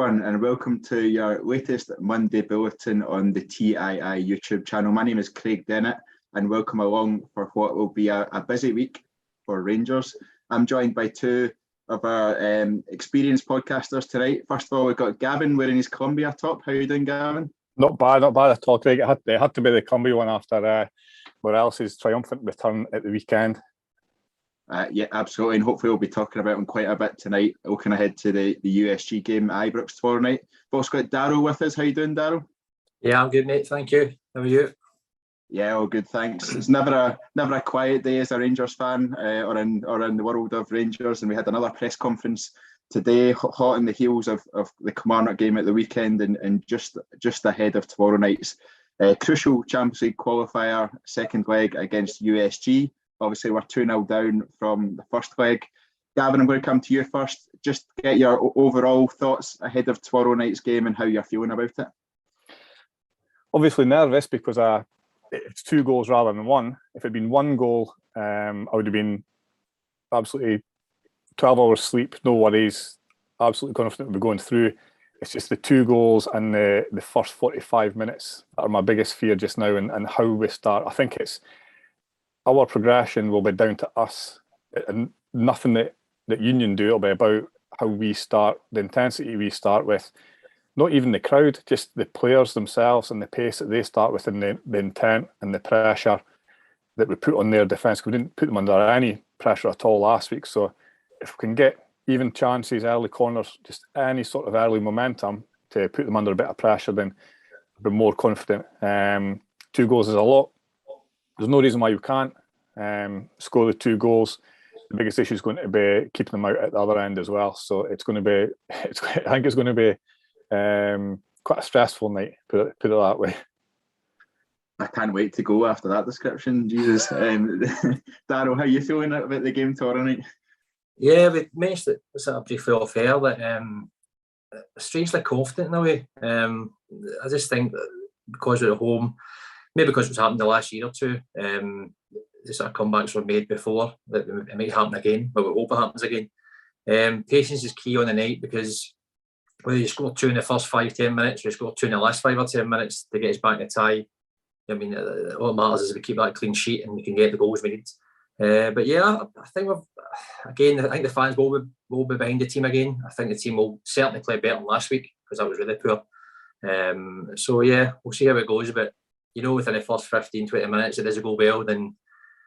everyone, and welcome to your latest Monday bulletin on the TII YouTube channel. My name is Craig Dennett, and welcome along for what will be a busy week for Rangers. I'm joined by two of our experienced podcasters tonight. First of all, we've got Gavin wearing his Columbia top. How are you doing, Gavin? Not bad at all, Craig. It had to be the Columbia one after Morelos' triumphant return at the weekend. Yeah, absolutely, and hopefully we'll be talking about them quite a bit tonight, looking ahead to the USG game at Ibrox tomorrow night. We've also got Daryl with us. How you doing, Daryl? Yeah, I'm good, mate. Thank you. How are you? Yeah, all good, thanks. It's never a quiet day as a Rangers fan or in the world of Rangers, and we had another press conference today, hot on the heels of the Kilmarnock game at the weekend, and just ahead of tomorrow night's crucial Champions League qualifier second leg against USG. Obviously, we're 2-0 down from the first leg. Gavin, I'm going to come to you first. Just get your overall thoughts ahead of tomorrow night's game and how you're feeling about it. Obviously nervous because it's 2 goals rather than 1. If it had been 1 goal, I would have been absolutely 12 hours sleep, no worries, absolutely confident we're going through. It's just the 2 goals and the first 45 minutes that are my biggest fear just now, and how we start. I think it's our progression will be down to us, and nothing that Union do. It'll be about how we start, the intensity we start with, not even the crowd, just the players themselves and the pace that they start with, and the intent and the pressure that we put on their defence. We didn't put them under any pressure at all last week. So if we can get even chances, early corners, just any sort of early momentum to put them under a bit of pressure, then we're more confident. 2 goals is a lot. There's no reason why you can't score the 2 goals. The biggest issue is going to be keeping them out at the other end as well. So it's going to be, I think it's going to be quite a stressful night, put it that way. I can't wait to go after that description. Jesus. Daryl, how are you feeling about the game tomorrow night? Yeah, we managed to set up briefly off air, but strangely confident in a way. I just think that because we're at home, maybe because it's happened the last year or two, the sort of comebacks were made before, that it might happen again, but we hope it happens again. Patience is key on the night, because whether you score 2 in the first 5-10 minutes, or you score 2 in the last 5 or 10 minutes to get us back in the tie, I mean, all that matters is we keep that clean sheet and we can get the goals we need. But yeah, I think I think the fans will be behind the team again. I think the team will certainly play better than last week, because that was really poor. So yeah, we'll see how it goes. But you know, within the first 15-20 minutes, it doesn't go well, then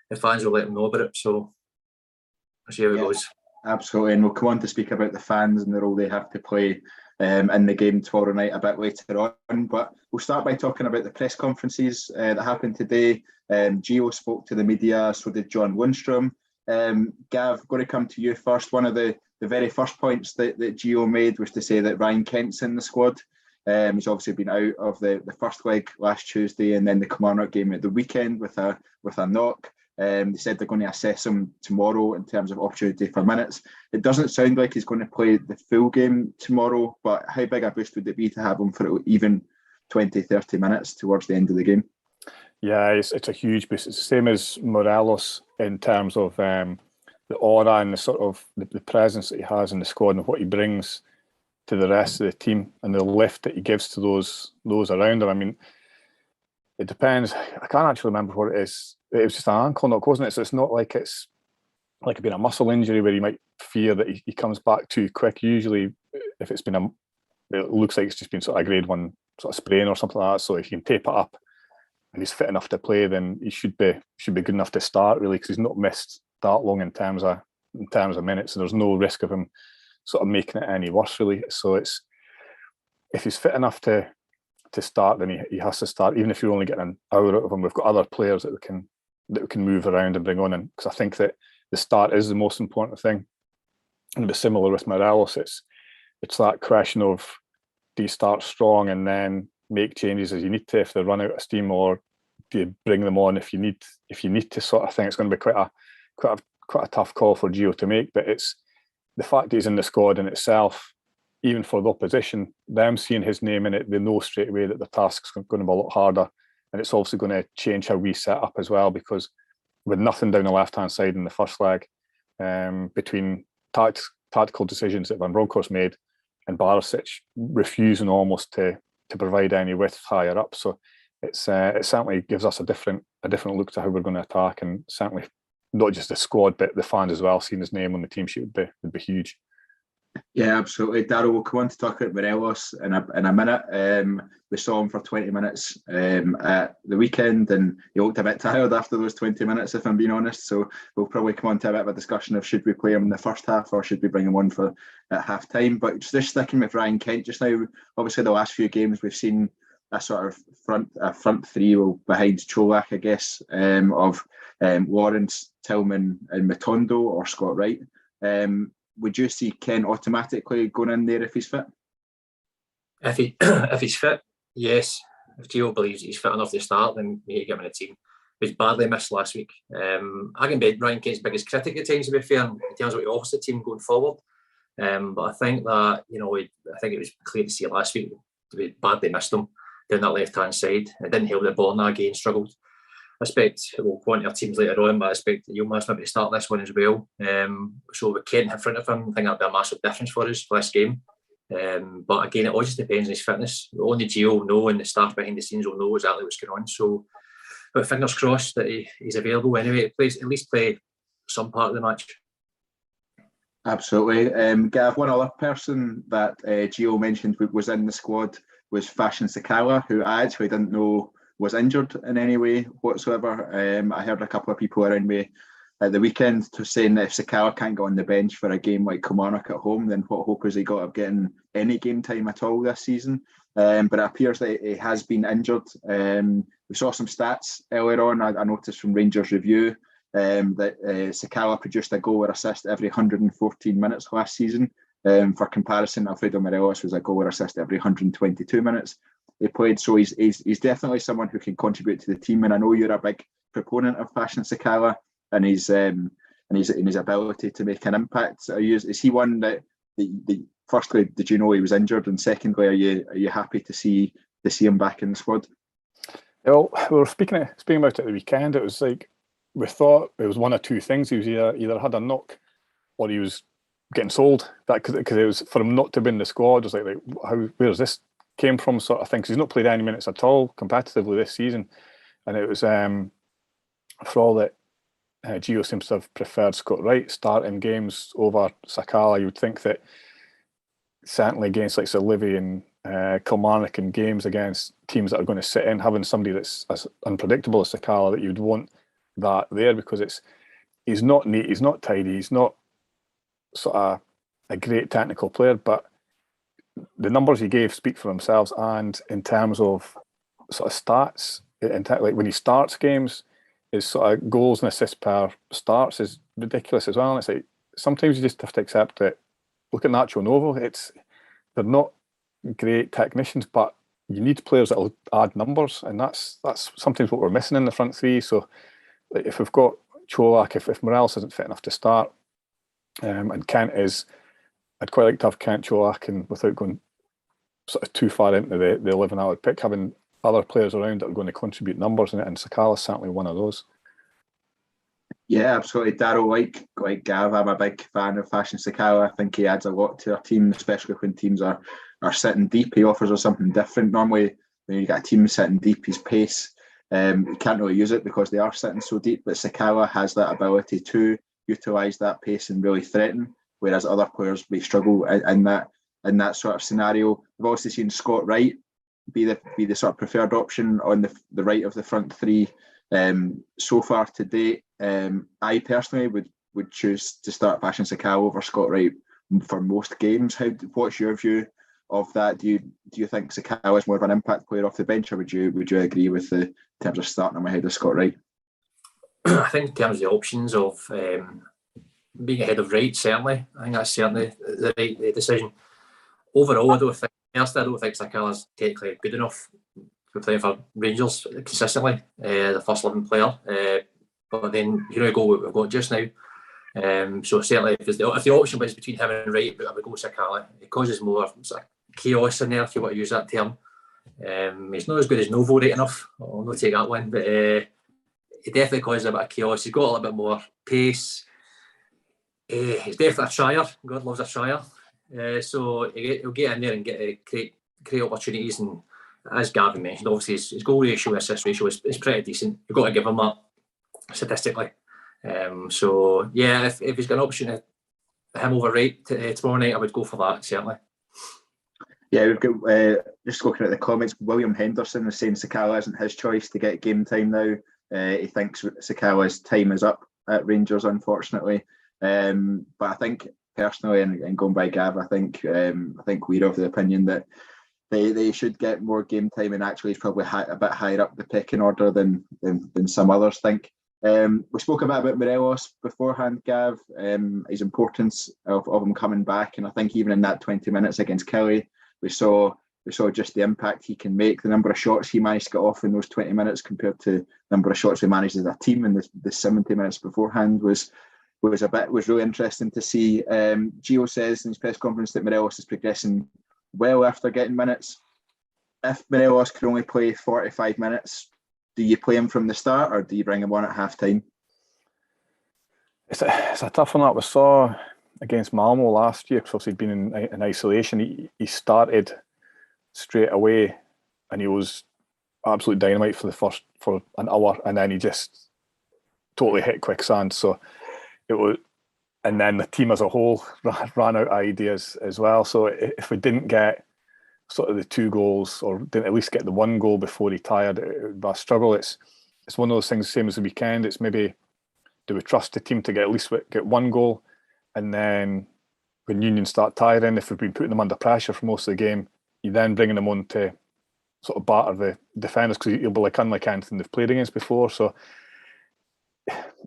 the fans will let them know about it. So we'll see how it goes. Absolutely, and we'll come on to speak about the fans and the role they have to play in the game tomorrow night a bit later on. But we'll start by talking about the press conferences that happened today. Gio spoke to the media, so did John Lundstram. Gav, going to come to you first. One of the very first points that Gio made was to say that Ryan Kent's in the squad. He's obviously been out of the first leg last Tuesday, and then the Kilmarnock game at the weekend with a knock. They said they're going to assess him tomorrow in terms of opportunity for minutes. It doesn't sound like he's going to play the full game tomorrow, but how big a boost would it be to have him for even 20-30 minutes towards the end of the game? Yeah, it's a huge boost. It's the same as Morelos in terms of the aura and the sort of the presence that he has in the squad and what he brings to the rest of the team, and the lift that he gives to those around him. I mean, it depends. I can't actually remember what it is. It was just an ankle knock, wasn't it? So it's not like it's like been a muscle injury where you might fear that he comes back too quick. Usually, if it's been it looks like it's just been sort of a grade 1 sort of sprain or something like that. So if you can tape it up and he's fit enough to play, then he should be good enough to start, really, because he's not missed that long in terms of minutes, and there's no risk of him sort of making it any worse, really. So it's, if he's fit enough to start, then he has to start, even if you're only getting an hour out of him. We've got other players that we can move around and bring on, and because I think that the start is the most important thing. And it's similar with Morelos. It's that question of, do you start strong and then make changes as you need to if they run out of steam, or do you bring them on if you need to, sort of thing. It's going to be quite a tough call for Gio to make, but it's the fact that he's in the squad in itself. Even for the opposition, them seeing his name in it, they know straight away that the task's going to be a lot harder, and it's also going to change how we set up as well, because with nothing down the left-hand side in the first leg, between tactical decisions that Van Bronckhorst made and Barisic refusing almost to provide any width higher up. So it certainly gives us a different look to how we're going to attack, and certainly not just the squad but the fans as well. Seeing his name on the team sheet would be huge. Yeah, absolutely. Darryl, we'll come on to talk about Morelos in a minute. We saw him for 20 minutes at the weekend, and he looked a bit tired after those 20 minutes, if I'm being honest. So we'll probably come on to a bit of a discussion of should we play him in the first half or should we bring him on for at half time. But just sticking with Ryan Kent just now, obviously the last few games we've seen a sort of front three behind Cholak, I guess, of Lawrence, Tillman and Matondo or Scott Wright. Would you see Kent automatically going in there if he's fit? If he's fit, yes. If Gio believes he's fit enough to start, then we need to get him in the team. He was badly missed last week. I can be Ryan Kent's biggest critic at times, to be fair, in terms of what he offers the team going forward. But I think that, I think it was clear to see last week we badly missed him down that left-hand side. It didn't help that Borna again struggled. I expect we'll go on to our teams later on, but I expect that Yilmaz maybe to start this one as well. So with Kent in front of him, I think that'll be a massive difference for us for this game. But again, it all just depends on his fitness. Only Gio will know, and the staff behind the scenes will know exactly what's going on. So, but fingers crossed that he's available anyway. At least play some part of the match. Absolutely. Gav, one other person that Gio mentioned was in the squad was Fashion Sakala, who I actually didn't know was injured in any way whatsoever. I heard a couple of people around me at the weekend saying that if Sakala can't go on the bench for a game like Kilmarnock at home, then what hope has he got of getting any game time at all this season? But it appears that he has been injured. We saw some stats earlier on. I noticed from Rangers Review that Sakala produced a goal or assist every 114 minutes last season. For comparison, Alfredo Morelos was a goal or assist every 122 minutes he played. So he's definitely someone who can contribute to the team. And I know you're a big proponent of Fashion Sakala and his ability to make an impact. Is he one that firstly, did you know he was injured, and secondly, are you happy to see him back in the squad? Well, we were speaking about it at the weekend. It was like we thought it was one of two things. He was either had a knock or he was getting sold. That because it was for him not to be in the squad. It was like where's this came from, sort of thing. Because he's not played any minutes at all competitively this season, and it was for all that. Gio seems to have preferred Scott Wright starting games over Sakala. You would think that certainly against like Livy and Kilmarnock in games against teams that are going to sit in, having somebody that's as unpredictable as Sakala, that you'd want that there, because he's not neat, he's not tidy, he's not sort of a great technical player, but the numbers he gave speak for themselves. And in terms of sort of stats, like when he starts games, his sort of goals and assists per starts is ridiculous as well. And it's like sometimes you just have to accept that. Look at Nacho Novo. They're not great technicians, but you need players that will add numbers, and that's sometimes what we're missing in the front three. So like if we've got Cholak, if Morelos isn't fit enough to start, and Kent is, I'd quite like to have Kent, Cholak, and without going sort of too far into the 11, I would pick having other players around that are going to contribute numbers in it, and Sakala's certainly one of those. Yeah, absolutely. Darryl, like Gav, I'm a big fan of Fashion Sakala. I think he adds a lot to our team, especially when teams are sitting deep. He offers us something different. Normally, when you get a team sitting deep, his pace, you can't really use it because they are sitting so deep. But Sakala has that ability to utilise that pace and really threaten, whereas other players may struggle in that sort of scenario. We've also seen Scott Wright be the sort of preferred option on the right of the front three so far to date. I personally would choose to start Fashion Sakala over Scott Wright for most games. What's your view of that? Do you think Sakala is more of an impact player off the bench, or would you agree with in terms of starting him ahead of Scott Wright? I think in terms of the options of being ahead of Wright, certainly, I think that's certainly the right decision. Overall, I don't think Sakala's technically good enough to play for Rangers consistently, the first 11 player. But then you go what we've got just now. So certainly, if the option was between him and Wright, I would go Sakala. It causes more sort of chaos in there, if you want to use that term. He's not as good as Novo, right enough. I'll not take that one, but he definitely causes a bit of chaos. He's got a little bit more pace. He's definitely a trier. God loves a trier. So he'll get in there and get create opportunities. And as Gavin mentioned, obviously his goal ratio, assist ratio is pretty decent. You've got to give him that statistically. So yeah, if he's got an option of him over Wright tomorrow night, I would go for that, certainly. Yeah, we've got just looking at the comments. William Henderson is saying Sakala isn't his choice to get game time now. He thinks Sakala's time is up at Rangers, unfortunately. But I think personally, and going by Gav, I think we're of the opinion that they should get more game time, and actually he's probably a bit higher up the pecking order than some others think. We spoke a bit about Morelos beforehand, Gav, his importance of him coming back, and I think even in that 20 minutes against Kelly, we saw just the impact he can make. The number of shots he managed to get off in those 20 minutes compared to the number of shots we managed as a team in the 70 minutes beforehand was really interesting to see. Gio says in his press conference that Morelos is progressing well after getting minutes. If Morelos can only play 45 minutes, do you play him from the start or do you bring him on at half time? It's a tough one that we saw against Malmo last year, because he'd been in isolation. He started straight away and he was absolute dynamite for an hour, and then he just totally hit quicksand. So it was, and then the team as a whole ran out of ideas as well. So if we didn't get sort of the 2 goals, or didn't at least get the 1 goal before he tired, it would be a struggle. It's one of those things, same as the weekend. It's maybe, do we trust the team to get at least get 1 goal, and then when Union start tiring, if we've been putting them under pressure for most of the game, you then bringing them on to sort of batter the defenders, because you'll be unlike anything they've played against before. So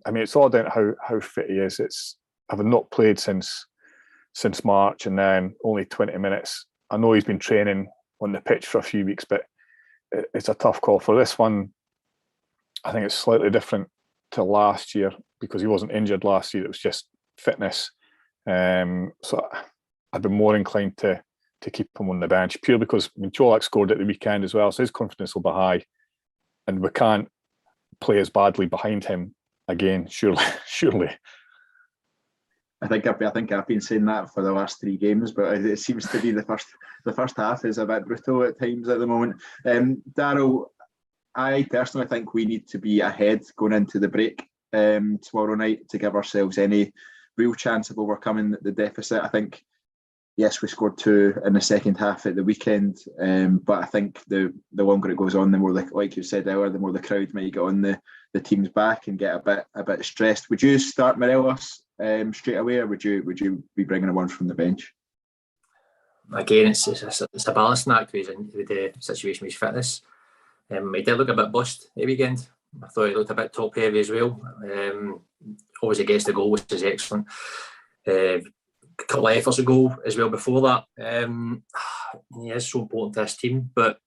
I mean, it's all down to how fit he is. It's having not played since March, and then only 20 minutes. I know he's been training on the pitch for a few weeks, but it's a tough call for this one. I think it's slightly different to last year because he wasn't injured last year. It was just fitness. So I'd be more inclined to keep him on the bench, purely because Colak scored at the weekend as well, so his confidence will be high, and we can't play as badly behind him again, surely. I think I've been saying that for the last 3 games, but it seems to be the first half is a bit brutal at times at the moment. Darryl, I personally think we need to be ahead going into the break tomorrow night to give ourselves any real chance of overcoming the deficit. I think, yes, we scored 2 in the second half at the weekend, but I think the longer it goes on, the more, like you said earlier, the more the crowd might get on the team's back and get a bit stressed. Would you start Morelos straight away, or would you be bringing him on from the bench? Again, it's a balancing act with the situation with his fitness. He did look a bit bust at the weekend. I thought he looked a bit top heavy as well. Obviously gets the goal, which is excellent. A couple of efforts a goal as well before that. He is so important to this team, but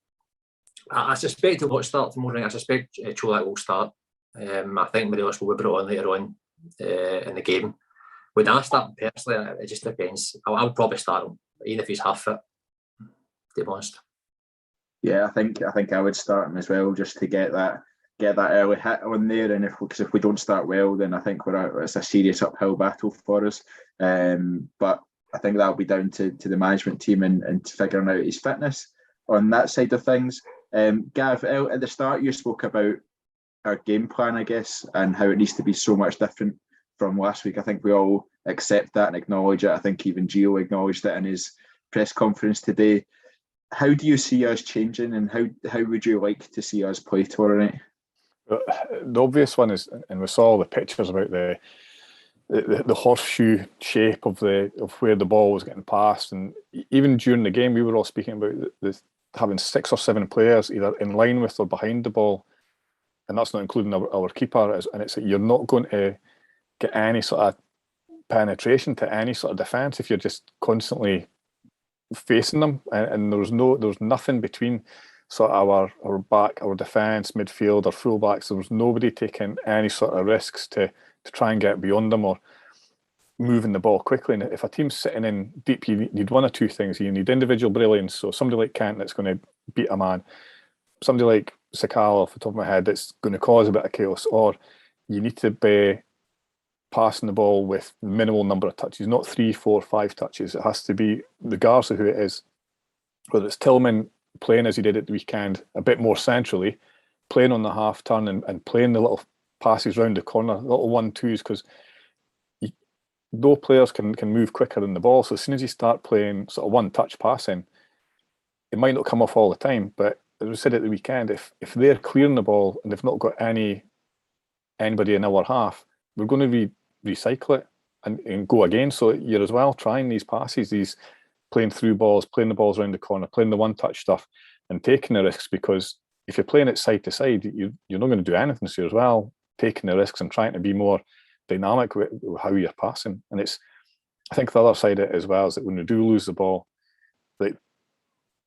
I suspect he'll not start tomorrow night. I suspect Colak will start. I think Morelos will be brought on later on in the game. Would I start personally? It just depends. I'll probably start him, even if he's half fit, to be honest. Yeah, I think I would start him as well, just to get that early hit on there. And if we don't start well, then I think it's a serious uphill battle for us. But I think that'll be down to the management team and figuring out his fitness on that side of things. Gav, at the start you spoke about our game plan, I guess, and how it needs to be so much different from last week. I think we all accept that and acknowledge it. I think even Gio acknowledged it in his press conference today. How do you see us changing, and how would you like to see us play tomorrow night? The obvious one is, and we saw all the pictures about the horseshoe shape of where the ball was getting passed, and even during the game we were all speaking about having 6 or 7 players either in line with or behind the ball, and that's not including our keeper. And it's like, you're not going to get any sort of penetration to any sort of defence if you're just constantly facing them, and there was nothing between sort of our back, our defence, midfield, our fullbacks. There was nobody taking any sort of risks to try and get beyond them or moving the ball quickly. And if a team's sitting in deep, you need one or two things. You need individual brilliance, so somebody like Kent that's going to beat a man, somebody like Sakala off the top of my head that's going to cause a bit of chaos, or you need to be passing the ball with minimal number of touches, not 3, 4, 5 touches. It has to be, regardless of who it is, whether it's Tillman playing as he did at the weekend, a bit more centrally, playing on the half turn and playing the little passes round the corner, little 1-2s, because no players can move quicker than the ball. So as soon as you start playing sort of one-touch passing, it might not come off all the time, but as we said at the weekend, if they're clearing the ball and they've not got anybody in our half, we're going to recycle it and go again. So you're as well trying these passes, these playing through balls, playing the balls around the corner, playing the one-touch stuff, and taking the risks, because if you're playing it side to side, you're not going to do anything. So you're as well taking the risks and trying to be more dynamic with how you're passing. And I think the other side of it as well is that when we do lose the ball, like,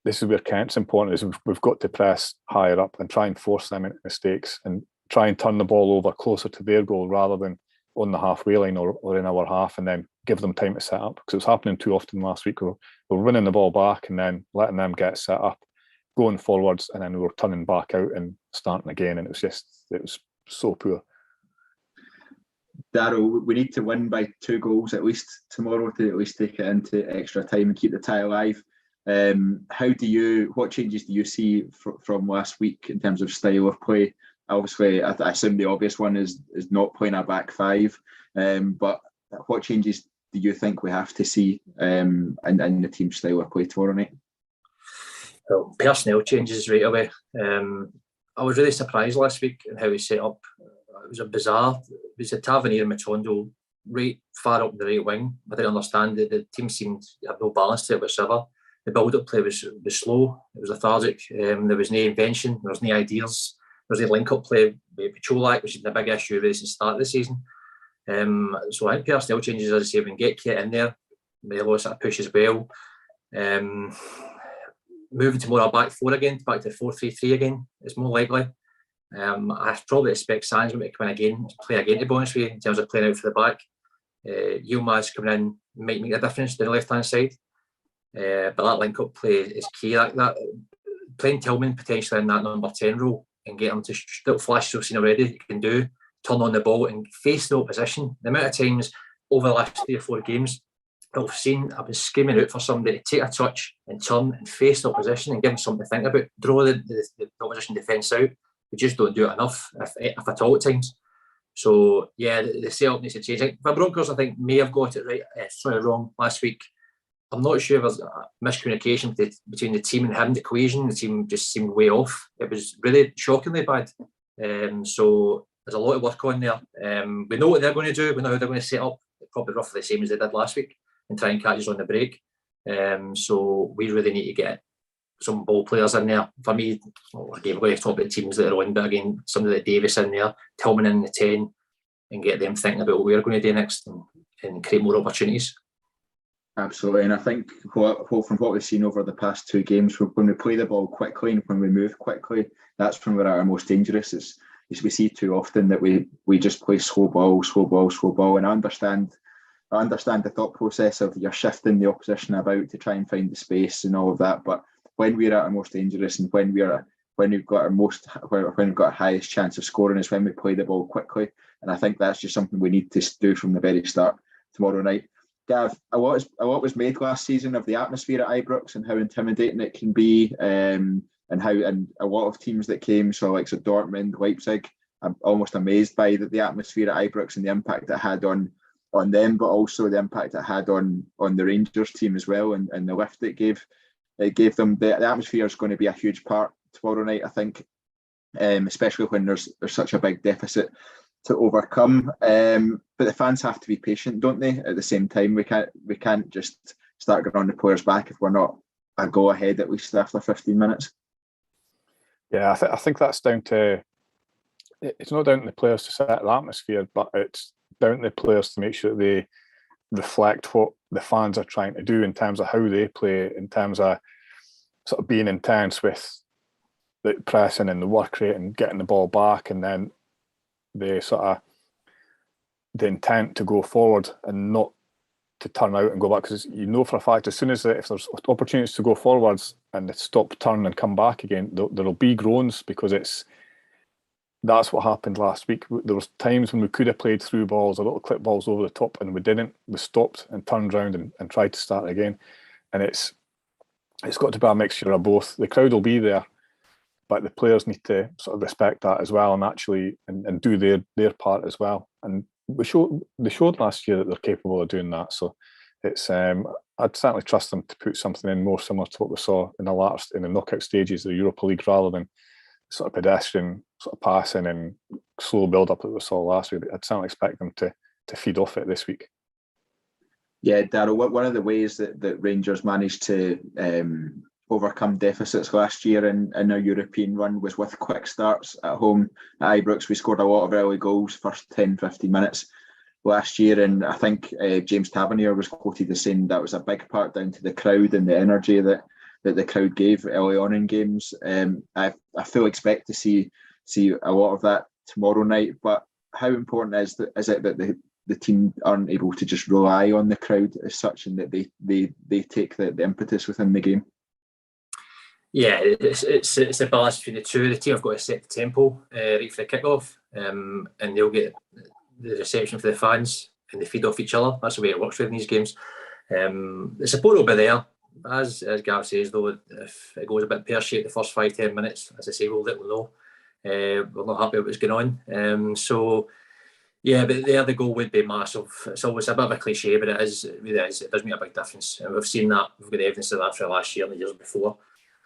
this is where Kent's important, is we've got to press higher up and try and force them into mistakes and try and turn the ball over closer to their goal rather than on the halfway line or in our half, and then give them time to set up, because it was happening too often last week. We're winning the ball back and then letting them get set up, going forwards, and then we were turning back out and starting again, and it was so poor. Darryl, we need to win by 2 goals at least tomorrow to at least take it into extra time and keep the tie alive. What changes do you see from last week in terms of style of play? Obviously, I assume the obvious one is not playing a back 5, but what changes do you think we have to see in the team style of play tomorrow night? Well, personnel changes right away. I was really surprised last week in how we set up. It was a bizarre. It was a Tavernier and Matondo right far up the right wing. I didn't understand it. The team seemed to have no balance to it whatsoever. The build-up play was slow. It was lethargic. There was no invention. There was no ideas. There was no link-up play with Cholak, which has been a big issue really since the start of the season. So I think personnel changes, as I say, we can get Kit in there. Morelos at a push as well. Moving to more a back 4 again, back to 4-3-3 again, is more likely. I probably expect Sandsman to come in again, play again, to be honest with you, in terms of playing out for the back. Yilmaz coming in might make a difference to the left-hand side. But that link-up play is key. That playing Tillman potentially in that number 10 role and get him to little flashes we've seen already, he can do, turn on the ball and face the opposition. The amount of times over the last 3 or 4 games I've been screaming out for somebody to take a touch and turn and face the opposition and give them something to think about, draw the opposition defence out. We just don't do it enough, if at all at times. So yeah, the setup needs to change. For Broncos, I think may have got it right, wrong last week. I'm not sure if there's miscommunication between the team and him, the cohesion. The team just seemed way off. It was really shockingly bad. So there's a lot of work on there. We know what they're going to do. We know how they're going to set up. Probably roughly the same as they did last week and try and catch us on the break. So we really need to get some ball players in there. For me, we're going to talk about the teams that are on, but again, somebody like Davis in there, Tillman in the 10, and get them thinking about what we're going to do next and create more opportunities. Absolutely, and I think from what we've seen over the past 2 games, when we play the ball quickly and when we move quickly, that's when we're at our most dangerous. As we see too often that we just play slow ball, and I understand the thought process of you're shifting the opposition about to try and find the space and all of that, but when we're at our most dangerous and when we've got our highest chance of scoring is when we play the ball quickly, and I think that's just something we need to do from the very start tomorrow night. Gav, a lot was made last season of the atmosphere at Ibrox and how intimidating it can be, and a lot of teams that came, so Dortmund, Leipzig, I'm almost amazed by the atmosphere at Ibrox and the impact it had on them, but also the impact it had on the Rangers team as well, and the lift it gave them. The atmosphere is going to be a huge part tomorrow night, I think, especially when there's such a big deficit to overcome. But the fans have to be patient, don't they? At the same time, we can't just start going on the players' back if we're not a go ahead at least after 15 minutes. Yeah, I think that's down to, it's not down to the players to set the atmosphere, but it's down to the players to make sure they reflect what the fans are trying to do in terms of how they play, in terms of sort of being intense with the pressing and the work rate and getting the ball back, and then the intent to go forward and not to turn out and go back, because you know for a fact as soon as if there's opportunities to go forwards and they stop, turn and come back again, there'll be groans, because that's what happened last week. There was times when we could have played through balls, a little clip balls over the top, and we didn't. We stopped and turned around and tried to start again. And it's got to be a mixture of both. The crowd will be there, but the players need to sort of respect that as well and actually and do their part as well. And they showed last year that they're capable of doing that. So it's I'd certainly trust them to put something in more similar to what we saw in the knockout stages of the Europa League, rather than sort of pedestrian sort of passing and slow build up that we saw last week. I'd certainly expect them to feed off it this week. Yeah, Darryl, one of the ways that Rangers managed to overcome deficits last year in our European run was with quick starts at home at Ibrox. We scored a lot of early goals, first 10-15 minutes last year, and I think James Tavernier was quoted as saying that was a big part down to the crowd and the energy that the crowd gave early on in games. I fully expect to see a lot of that tomorrow night, but how important is it that the team aren't able to just rely on the crowd as such, and that they take the impetus within the game? Yeah, it's a balance between the two. The team have got to set the tempo right for the kickoff, and they'll get the reception for the fans, and they feed off each other. That's the way it works in these games. The support will be there. As Gav says, though, if it goes a bit pear-shaped the first 5-10 minutes, as I say, we'll let them know. We're not happy with what's going on. So, yeah, but the goal would be massive. It's always a bit of a cliche, but it is. It really is. It does make a big difference. And we've seen that. We've got evidence of that for last year and the years before.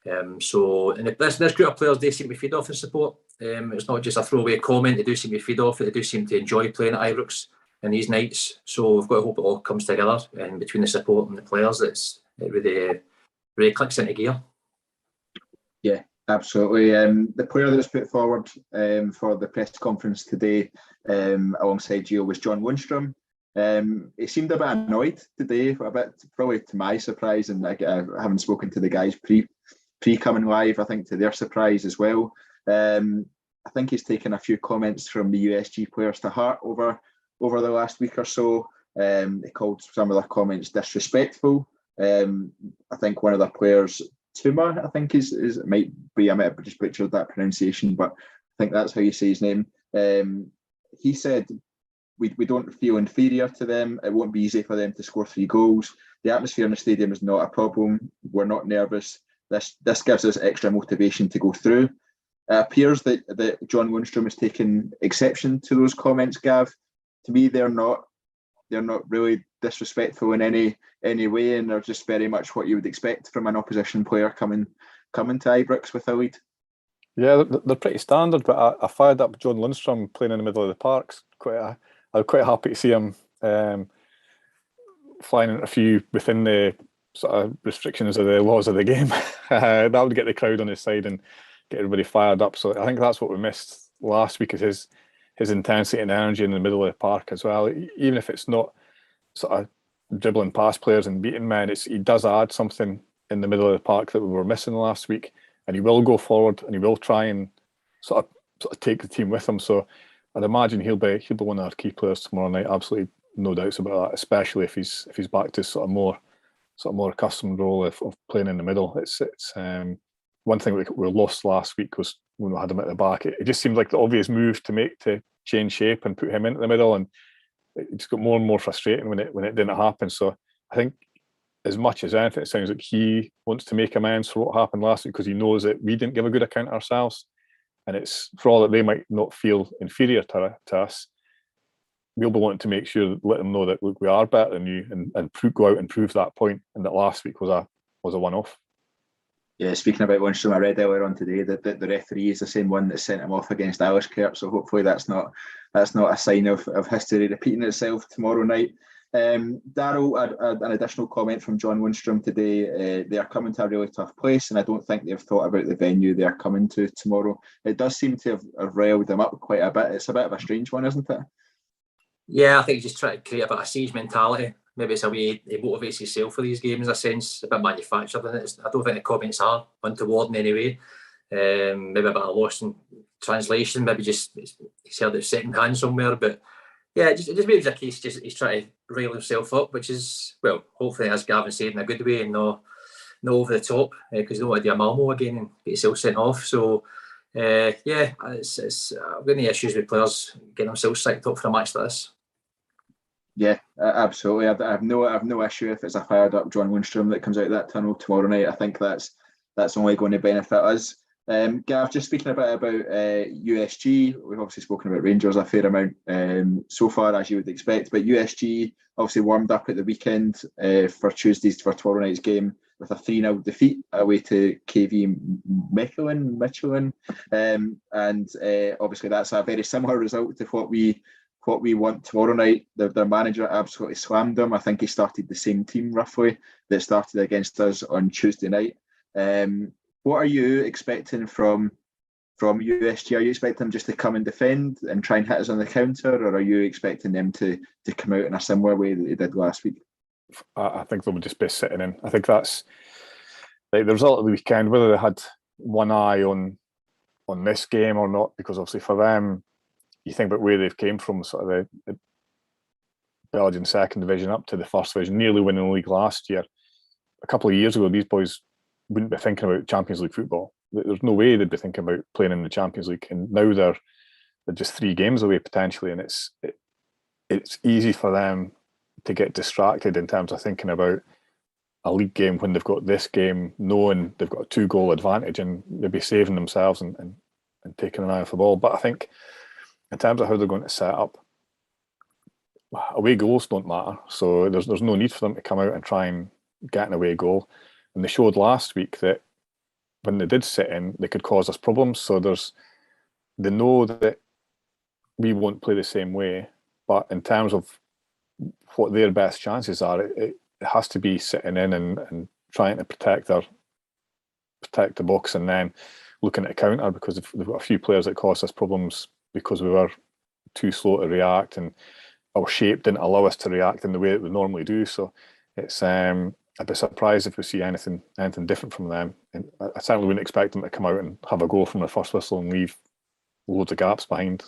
And this group of players, they seem to feed off the support. It's not just a throwaway comment. They do seem to feed off it. They do seem to enjoy playing at Ibrox in these nights. So we've got to hope it all comes together, and between the support and the players, it really clicks into gear. Yeah, absolutely. The player that was put forward for the press conference today alongside Gio was John Lundstram. He seemed a bit annoyed today, a bit probably to my surprise, and I haven't spoken to the guys pre coming live, I think to their surprise as well. I think he's taken a few comments from the USG players to heart over the last week or so. He called some of their comments disrespectful. I think one of the players, Tuma, I think is it might be, I might have just butchered that pronunciation, but I think that's how you say his name. He said, we don't feel inferior to them. It won't be easy for them to score 3 goals. The atmosphere in the stadium is not a problem. We're not nervous. This gives us extra motivation to go through. It appears that John Lundstram has taken exception to those comments, Gav. To me, they're not really disrespectful in any way, and they're just very much what you would expect from an opposition player coming to Ibrox with a lead. Yeah, they're pretty standard, but I fired up John Lundstram playing in the middle of the parks. I'm quite happy to see him flying a few within the sort of restrictions of the laws of the game. That would get the crowd on his side and get everybody fired up. So I think that's what we missed last week, is his intensity and energy in the middle of the park as well. Even if it's not sort of dribbling past players and beating men, he does add something in the middle of the park that we were missing last week. And he will go forward and he will try and sort of take the team with him. So I'd imagine he'll be one of our key players tomorrow night. Absolutely no doubts about that, especially if he's back to sort of more accustomed role of playing in the middle. It's one thing we lost last week was when we had him at the back. It just seemed like the obvious move to make to change shape and put him into the middle, and it just got more and more frustrating when it didn't happen. So I think, as much as anything, it sounds like he wants to make amends for what happened last week, because he knows that we didn't give a good account of ourselves, and it's for all that they might not feel inferior to us. We'll be wanting to make sure, let them know that, look, we are better than you, and go out and prove that point, and that last week was a one-off. Yeah, speaking about Lundstram, I read earlier on today that the referee is the same one that sent him off against Aliskirk, so hopefully that's not a sign of history repeating itself tomorrow night. Darryl, an additional comment from John Lundstram today. They are coming to a really tough place, and I don't think they've thought about the venue they are coming to tomorrow. It does seem to have riled them up quite a bit. It's a bit of a strange one, isn't it? Yeah, I think he's just trying to create a bit of siege mentality. Maybe it's a way he motivates himself for these games, in a sense, a bit manufactured. I don't think the comments are untoward in any way. Maybe a bit of lost in translation. Maybe just he's heard it second hand somewhere. But yeah, it just maybe it's a case he's trying to rile himself up, which is, well, hopefully, as Gavin said, in a good way and not over the top, because you don't want to do a Malmo again and get yourself sent off. So Yeah, I've got any issues with players getting themselves psyched up for a match like this. Yeah, absolutely. I have no issue if it's a fired up John Lundstram that comes out of that tunnel tomorrow night. I think that's only going to benefit us. Gav, just speaking a bit about USG, we've obviously spoken about Rangers a fair amount so far, as you would expect, but USG obviously warmed up at the weekend for tomorrow night's game with a 3-0 defeat away to KV Mechelen. And obviously that's a very similar result to what we want tomorrow night. Their manager absolutely slammed them. I think he started the same team roughly that started against us on Tuesday night. What are you expecting from USG? Are you expecting them just to come and defend and try and hit us on the counter, or are you expecting them to come out in a similar way that they did last week? I think they would just be sitting in. I think that's like the result of the weekend, whether they had one eye on this game or not, because obviously for them, you think about where they've came from, sort of the Belgian second division up to the first division, nearly winning the league last year. A couple of years ago, these boys wouldn't be thinking about Champions League football. There's no way they'd be thinking about playing in the Champions League, and now they're just 3 games away potentially, and it's easy for them to get distracted in terms of thinking about a league game when they've got this game, knowing they've got a 2-goal advantage and maybe saving themselves and taking an eye off the ball. But I think in terms of how they're going to set up, away goals don't matter, so there's no need for them to come out and try and get an away goal. And they showed last week that when they did sit in, they could cause us problems. So they know that we won't play the same way, but in terms of what their best chances are, it has to be sitting in and trying to protect the box, and then looking at a counter, because they've got a few players that caused us problems because we were too slow to react, and our shape didn't allow us to react in the way that we normally do. So it's I'd be surprised if we see anything different from them. And I certainly wouldn't expect them to come out and have a goal from the first whistle and leave loads of gaps behind.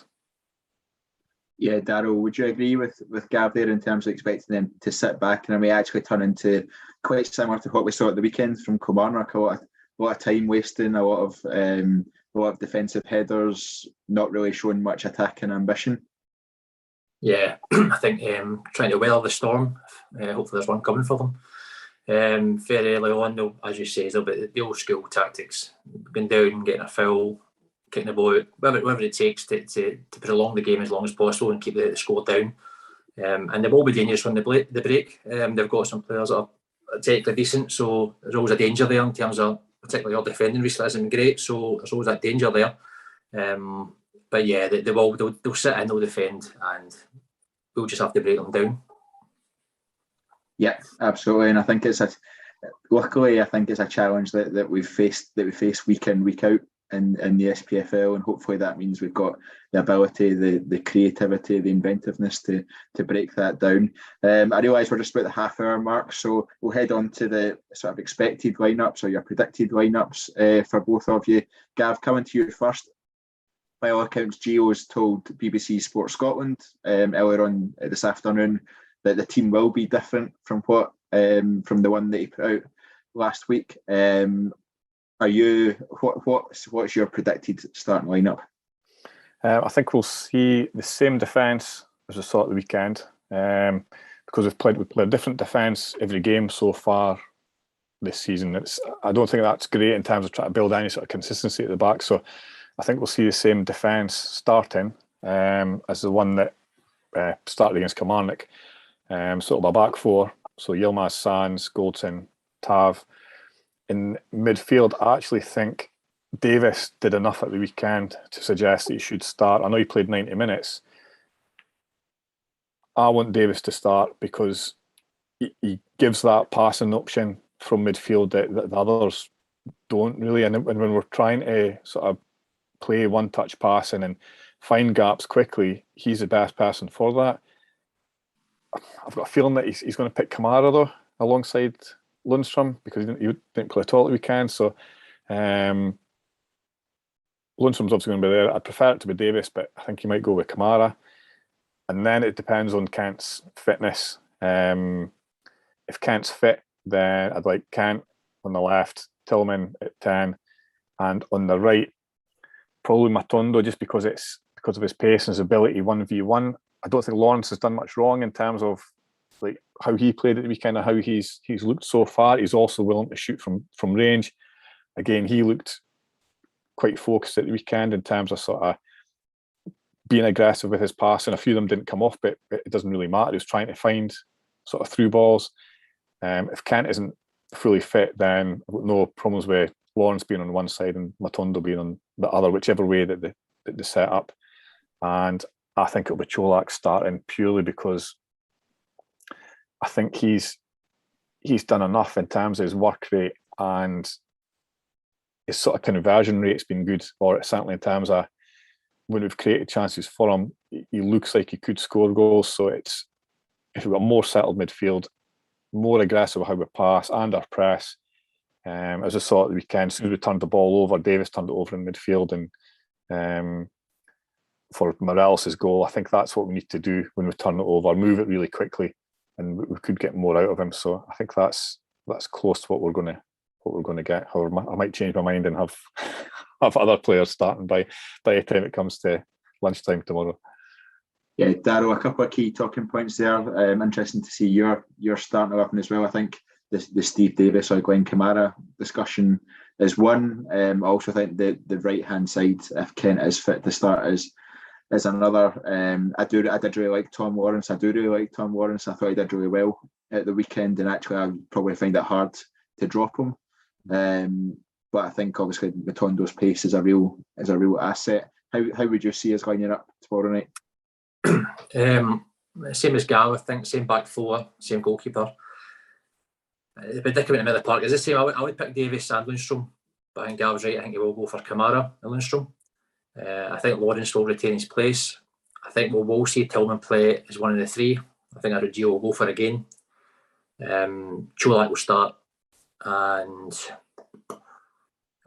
Yeah, Daryl, would you agree with Gav there in terms of expecting them to sit back and we actually turn into quite similar to what we saw at the weekend from Kilmarnock? A lot of time wasting, a lot of defensive headers, not really showing much attacking ambition. Yeah, I think trying to weather the storm. Hopefully, there's one coming for them. Very early on, as you say, there'll be the old school tactics: going down, getting a foul, kicking the ball out, whatever it takes to prolong the game as long as possible and keep the score down. And they will be dangerous from the break. They've got some players that are technically decent, so there's always a danger there in terms of particularly our defending recently hasn't been great, so there's always that danger there. But yeah, they'll sit in, they'll defend, and we'll just have to break them down. Yeah, absolutely, and I think luckily I think it's a challenge that we face week in, week out in the SPFL, and hopefully that means we've got the ability, the creativity, the inventiveness to break that down. I realise we're just about the half-hour mark, so we'll head on to the sort of expected lineups or your predicted lineups for both of you. Gav, coming to you first. By all accounts, Gio's told BBC Sport Scotland earlier on this afternoon that the team will be different from from the one that he put out last week. Are you what's your predicted starting lineup? I think we'll see the same defence as we saw at the weekend, because we've played a different defence every game so far this season. I don't think that's great in terms of trying to build any sort of consistency at the back. So I think we'll see the same defence starting as the one that started against Kilmarnock. Sort of a back four. So Yilmaz, Sands, Goldson, Tav. In midfield, I actually think Davis did enough at the weekend to suggest that he should start. I know he played 90 minutes. I want Davis to start because he gives that passing option from midfield that the others don't really. And when we're trying to sort of play one-touch passing and find gaps quickly, he's the best person for that. I've got a feeling that he's going to pick Kamara though alongside Lundstram, because he didn't play at all at the weekend. So Lundstram's obviously going to be there. I'd prefer it to be Davis, but I think he might go with Kamara. And then it depends on Kent's fitness. If Kent's fit, then I'd like Kent on the left, Tillman at 10, and on the right, probably Matondo, just because of his pace and his ability 1v1. I don't think Lawrence has done much wrong in terms of like how he played at the weekend and how he's looked so far. He's also willing to shoot from range. Again, he looked quite focused at the weekend in terms of sort of being aggressive with his pass, and a few of them didn't come off, but it doesn't really matter. He was trying to find sort of through balls. If Kent isn't fully fit, then I've got no problems with Lawrence being on one side and Matondo being on the other, whichever way that they set up. And I think it'll be Cholak starting purely because I think he's done enough in terms of his work rate, and his sort of conversion rate's been good, or certainly in terms of when we've created chances for him, he looks like he could score goals. So if we've got a more settled midfield, more aggressive how we pass and our press. As I saw at the weekend, as soon as we turned the ball over, Davis turned it over in midfield, and for Morelos' goal, I think that's what we need to do when we turn it over, move it really quickly, and we could get more out of him. So I think that's close to what we're going to get. However, I might change my mind and have other players starting by the time it comes to lunchtime tomorrow. Yeah, Darryl, a couple of key talking points there. Interesting to see your starting 11 as well. I think the Steve Davis or Glenn Kamara discussion is one. I also think the right hand side, if Kent is fit to start, is another. I did really like Tom Lawrence. I thought he did really well at the weekend, and actually I probably find it hard to drop him. But I think obviously Matondo's pace is a real asset. How would you see us lining up tomorrow night? Same as Gav, I think. Same back four, same goalkeeper. The predicament in the park is the same. I would pick Davis and Lundstram, but I think Gav's right. I think he will go for Kamara and Lundstram. I think Lawrence will retain his place. I think we will see Tillman play as one of the three. I think Arugio will go for again. Cholak will start, and it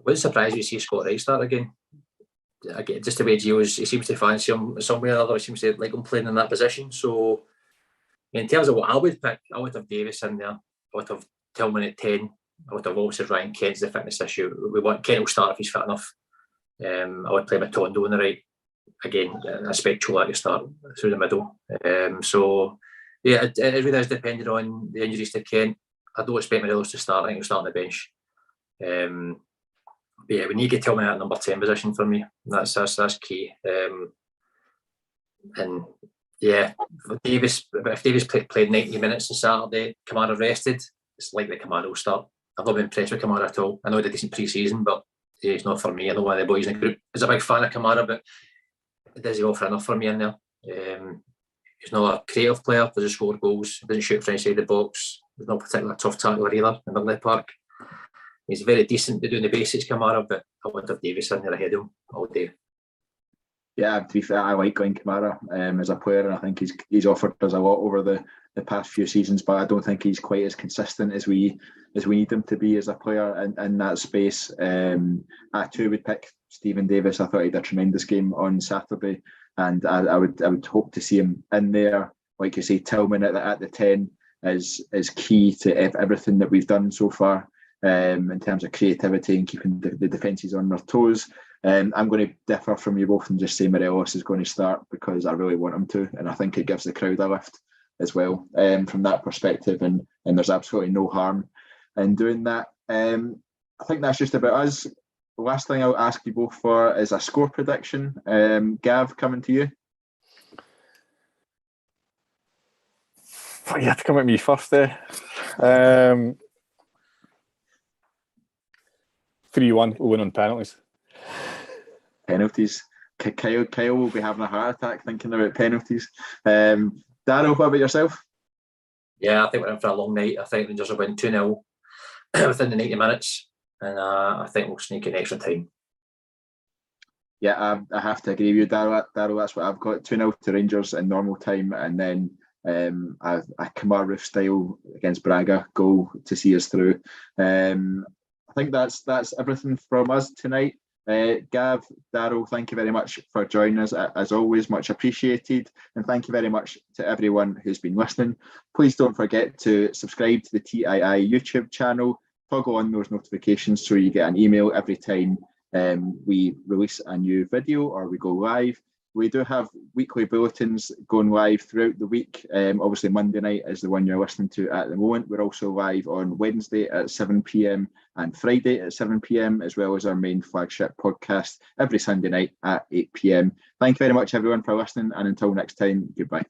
wouldn't surprise me to see Scott Wright start again. Just the way Gio he seems to fancy him some way or other. He seems to like him playing in that position. So, in terms of what I would pick, I would have Davis in there. I would have Tillman at 10. I would have obviously Ryan Kent's the fitness issue. Kent will start if he's fit enough. I would play Matondo on the right. Again, I expect Cholak to start through the middle. So, yeah, it really is dependent on the injuries to Kent. I don't expect Morelos to start. I think he'll start on the bench. But yeah, we need to get Tillman at number 10 position for me. That's key. And yeah, if Davis played 90 minutes on Saturday, Kamara rested, it's likely Kamara will start. I've not been impressed with Kamara at all. I know he did a decent pre-season, but he's not for me. I know one of the boys in the group is a big fan of Kamara, but does he offer enough for me in there? He's not a creative player, doesn't score goals, doesn't shoot from inside the box. He's not a particularly tough tackler either in Burnley Park. He's very decent at doing the basics, Kamara, but I would have Davis in there ahead of him all day. Yeah, to be fair, I like Glenn Kamara as a player, and I think he's offered us a lot over the past few seasons, but I don't think he's quite as consistent as we need him to be as a player in that space. I too would pick Stephen Davis. I thought he did a tremendous game on Saturday, and I would hope to see him in there. Like you say, Tillman at the 10 is key to everything that we've done so far. In terms of creativity and keeping the defences on their toes. I'm going to differ from you both and just say Morelos is going to start because I really want him to, and I think it gives the crowd a lift as well from that perspective, and there's absolutely no harm in doing that. I think that's just about us. The last thing I'll ask you both for is a score prediction. Gav, coming to you. You have to come at me first there. 3-1, we'll win on penalties. Penalties. Kyle will be having a heart attack thinking about penalties. Darryl, what about yourself? Yeah, I think we're in for a long night. I think Rangers will win 2-0 within the 90 minutes, and I think we'll sneak in extra time. Yeah, I have to agree with you, Darryl. That's what I've got. 2-0 to Rangers in normal time, and then a Kamara style against Braga goal to see us through. I think that's everything from us tonight. Gav, Darryl, thank you very much for joining us. As always, much appreciated. And thank you very much to everyone who's been listening. Please don't forget to subscribe to the TII YouTube channel. Toggle on those notifications so you get an email every time we release a new video or we go live. We do have weekly bulletins going live throughout the week. Obviously, Monday night is the one you're listening to at the moment. We're also live on Wednesday at 7 p.m. and Friday at 7 p.m, as well as our main flagship podcast every Sunday night at 8 p.m. Thank you very much, everyone, for listening. And until next time, goodbye.